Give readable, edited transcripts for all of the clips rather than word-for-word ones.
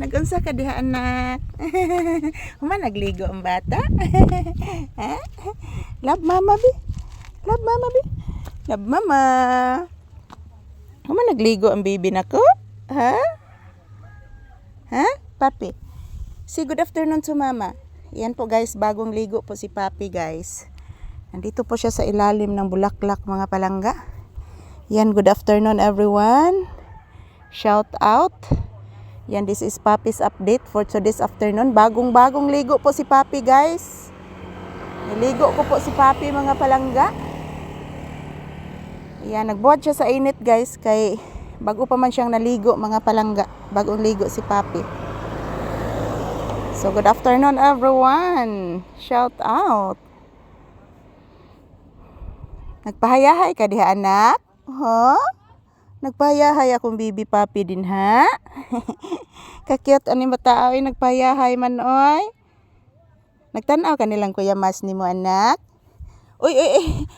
Nagunsa ka diha anak. Human nagligo ang bata. Ha? Love mama bi. Love mama bi. Love mama. Human nagligo ang baby nako? Ha? Ha? Papi. Say good afternoon to mama. Yan po guys, bagong ligo po si Papi guys. Nandito po siya sa ilalim ng bulaklak mga palangga. Yan, good afternoon everyone. Shout out. Yan, this is Papi's update for today's afternoon. Bagong ligo po si Papi guys. Niligo ko po si Papi mga palangga. Yan, nagbuhat siya sa init guys. Kay bago pa man siyang naligo mga palangga. Bagong ligo si Papi. So good afternoon everyone. Shout out. Nagpahayahay ka diha anak? Huh? Nagpahayahay akong bibi Papi din ha? Kakyot ani matao ay nagpahayahay man oy. Nagtanaw ka nilang Kuya Mas nimo anak? Uy,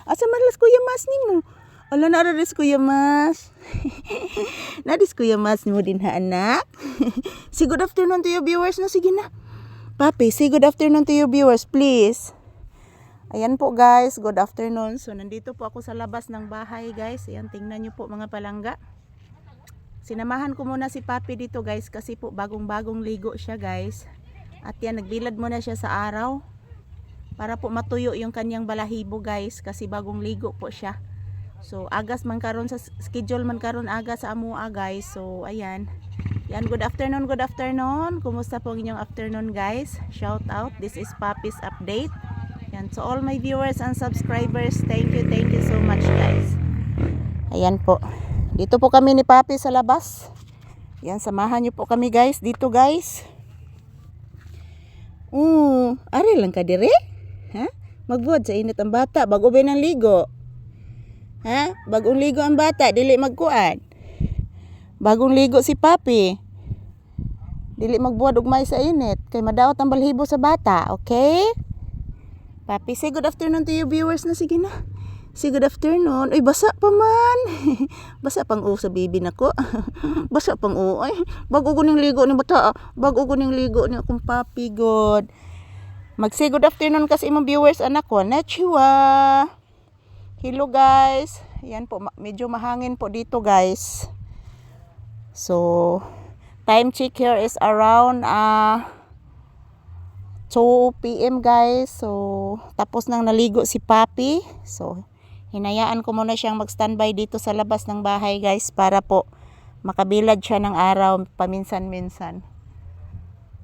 asa man las Kuya Mas nimo? Ala na ris Kuya Mas. Nadis Kuya Mas nimo din ha anak? Say good afternoon to your viewers na, sige na. Papi, say good afternoon to your viewers please. Ayan po guys, good afternoon. So nandito po ako sa labas ng bahay guys. Ayan, tingnan nyo po mga palangga. Sinamahan ko muna si Papi dito guys kasi po bagong ligo siya guys. At yan, nagbilad muna siya sa araw para po matuyo yung kanyang balahibo guys kasi bagong ligo po siya. So agas man karon sa schedule man karon aga sa amua guys. So ayan. Yan, good afternoon, good afternoon. Kumusta po ang inyong afternoon guys? Shout out, this is Papi's update. Yan, so all my viewers and subscribers, thank you so much guys. Ayan po. Dito po kami ni Papi sa labas. Yan, samahan nyo po kami guys. Dito guys. Ari lang ka dire? Ha? Magbuhat sa init ang bata. Bago ba ng ligo? Ha? Bagong ligo ang bata. Dili magkuan. Bagong ligo si Papi. Dili magbuhat ugmay sa init. Kay madaot ang balhibo sa bata. Okay? Papi, say good afternoon to your viewers na, sige na. Say good afternoon. Uy, basa pa man. Basa pang sa baby nako. Basa pang ay. Bago ko ning ligo ni bata. Bago ko ning ligo ni akong Papi god. Mag-say good afternoon kasi imong viewers anak ko. Konnichiwa. Hello guys. Yan po, medyo mahangin po dito guys. So, time check here is around 2 PM guys. So tapos nang naligo si Papi. So hinayaan ko muna siyang mag-standby dito sa labas ng bahay guys para po makabilad siya ng araw paminsan-minsan.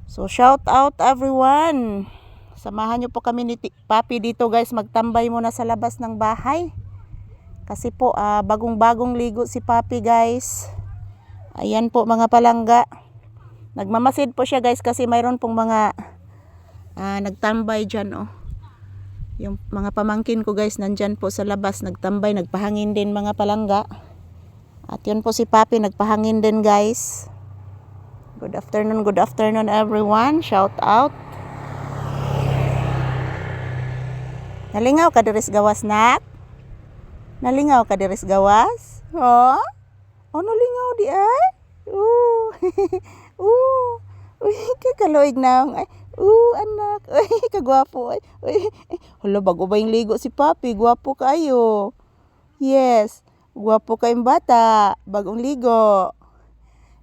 So shout out everyone. Samahan niyo po kami ni Papi dito guys, magtambay muna sa labas ng bahay. Kasi po bagong ligo si Papi guys. Ayan po mga palangga. Nagmamasid po siya guys kasi mayroon pong mga nagtambay dyan yung mga pamangkin ko guys nandyan po sa labas nagtambay, nagpahangin din mga palangga. At yun po si Papi nagpahangin din guys. Good afternoon everyone. Shout out. Nalingaw ka diris gawas nak? Nalingaw ka diris gawas? Oh? Nalingaw di ay? Uy, kakaloig na ay. Anak. Uy, kagwapo. Uy, hala, bago ba yung ligo si Papi? Gwapo kayo. Yes. Gwapo kayong bata. Bagong ligo.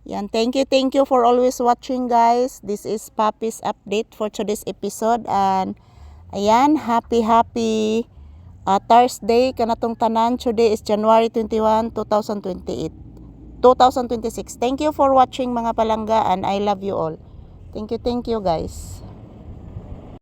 Yan, thank you for always watching guys. This is Papi's update for today's episode. And, ayan, happy Thursday. Kanatong tanan. Today is January 21, 2026. Thank you for watching mga palangga and I love you all. Thank you guys.